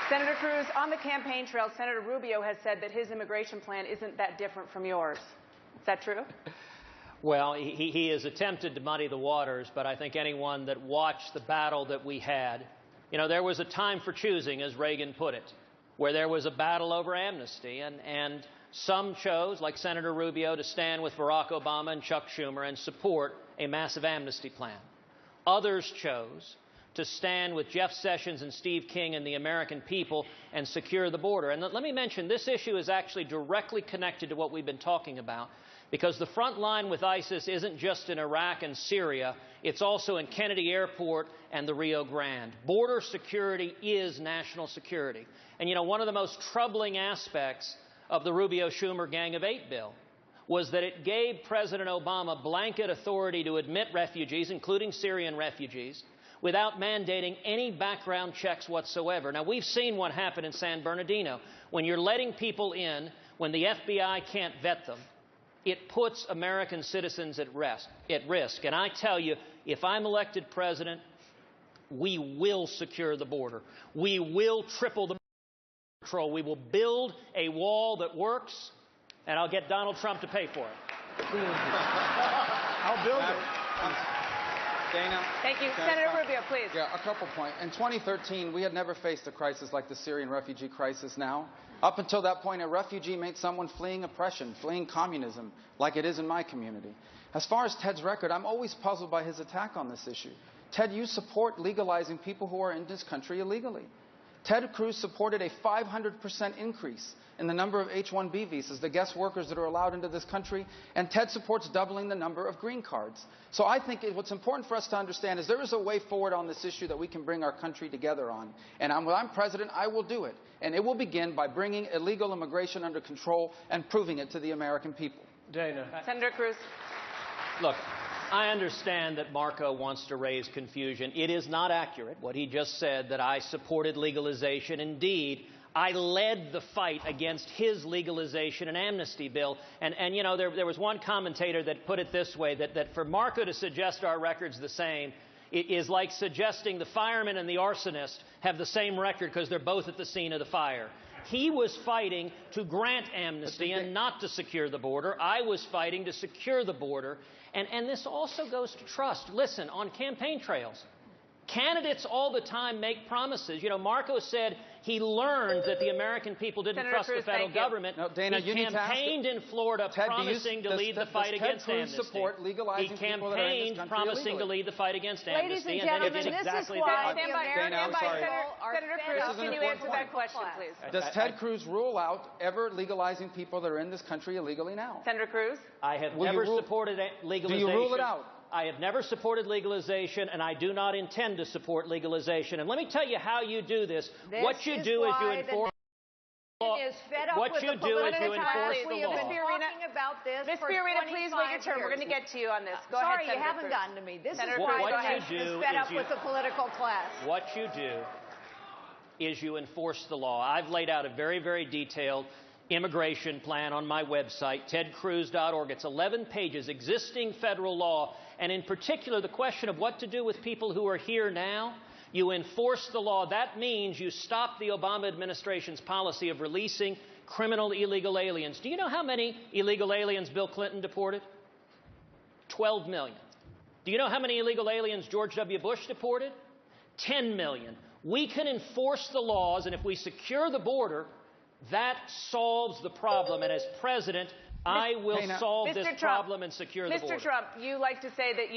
Senator Cruz, on the campaign trail, Senator Rubio has said that his immigration plan isn't that different from yours. Is that true? Well, he has attempted to muddy the waters, but I think anyone that watched the battle that we had, there was a time for choosing, as Reagan put it, where there was a battle over amnesty, and some chose, like Senator Rubio, to stand with Barack Obama and Chuck Schumer and support a massive amnesty plan. Others chose to stand with Jeff Sessions and Steve King and the American people and secure the border. And let me mention, this issue is actually directly connected to what we've been talking about, because the front line with ISIS isn't just in Iraq and Syria, it's also in Kennedy Airport and the Rio Grande. Border security is national security. And one of the most troubling aspects of the Rubio-Schumer Gang of Eight bill was that it gave President Obama blanket authority to admit refugees, including Syrian refugees, without mandating any background checks whatsoever. Now, we've seen what happened in San Bernardino. When you're letting people in, when the FBI can't vet them, it puts American citizens at risk. And I tell you, if I'm elected president, we will secure the border. We will triple the border control. We will build a wall that works, and I'll get Donald Trump to pay for it. I'll build it. Dana. Thank you. Senator Rubio, please. Yeah, a couple points. In 2013, we had never faced a crisis like the Syrian refugee crisis now. Up until that point, a refugee meant someone fleeing oppression, fleeing communism, like it is in my community. As far as Ted's record, I'm always puzzled by his attack on this issue. Ted, you support legalizing people who are in this country illegally. Ted Cruz supported a 500% increase in the number of H-1B visas, the guest workers that are allowed into this country, and Ted supports doubling the number of green cards. So I think what's important for us to understand is there is a way forward on this issue that we can bring our country together on. And when I'm president, I will do it. And it will begin by bringing illegal immigration under control and proving it to the American people. Dana. Senator Cruz. Look, I understand that Marco wants to raise confusion. It is not accurate, what he just said, that I supported legalization. Indeed, I led the fight against his legalization and amnesty bill. And there was one commentator that put it this way, that for Marco to suggest our record's the same, it is like suggesting the fireman and the arsonist have the same record because they're both at the scene of the fire. He was fighting to grant amnesty and not to secure the border. I was fighting to secure the border. And this also goes to trust. Listen, on campaign trails, candidates all the time make promises. Marco said he learned that the American people didn't trust the federal government. No, Dana, he campaigned in Florida promising to lead the fight against amnesty. He campaigned promising to lead the fight against amnesty, and then he did exactly that. Senator Cruz, can you answer that question, please? Does Ted Cruz rule out ever legalizing people that are in this country illegally now? Senator Cruz? I have never supported legalization. Do you rule it out? I have never supported legalization, and I do not intend to support legalization. And let me tell you how you do this. What you do is you enforce the law. What you do is you enforce the law. Ms. Fiorina, please wait your turn. We're going to get to you on this. Go ahead, Senator Cruz. Sorry, you haven't gotten to me. This is what you do fed up with the political class. What you do is you enforce the law. I've laid out a very, very detailed immigration plan on my website, tedcruz.org. It's 11 pages, existing federal law, and in particular the question of what to do with people who are here now. You enforce the law. That means you stop the Obama administration's policy of releasing criminal illegal aliens. Do you know how many illegal aliens Bill Clinton deported? 12 million. Do you know how many illegal aliens George W. Bush deported? 10 million. We can enforce the laws, and if we secure the border, that solves the problem. And as president, I will solve this problem and secure the border. Mr. Trump, you like to say that